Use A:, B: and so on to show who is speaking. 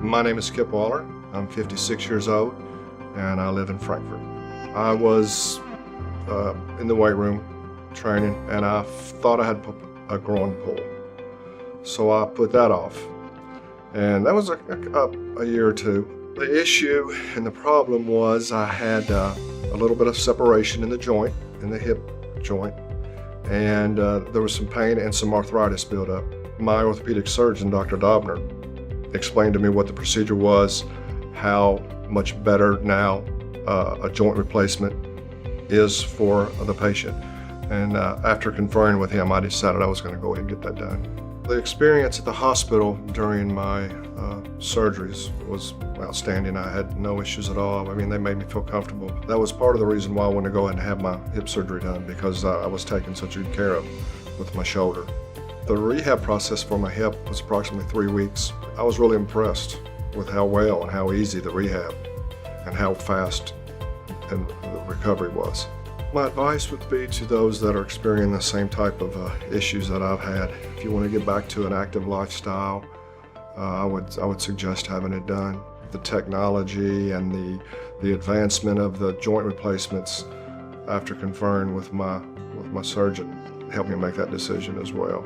A: My name is Kipp. I'm 56 years old and I live in Frankfort. I was in the weight room training and I thought I had a groin pull. So I put that off. And that was a year or two. The issue and the problem was I had a little bit of separation in the joint, in the hip joint, and there was some pain and some arthritis built up. My orthopedic surgeon, Dr. Dobner, explained to me what the procedure was, how much better now a joint replacement is for the patient. And after conferring with him, I decided I was going to go ahead and get that done. The experience at the hospital during my surgeries was outstanding. I had no issues at all. I mean, they made me feel comfortable. That was part of the reason why I wanted to go ahead and have my hip surgery done, because I was taken such good care of with my shoulder. The rehab process for my hip was approximately 3 weeks. I was really impressed with how well and how easy the rehab and how fast and the recovery was. My advice would be to those that are experiencing the same type of issues that I've had. If you want to get back to an active lifestyle, I would suggest having it done. The technology and the advancement of the joint replacements after conferring with my surgeon helped me make that decision as well.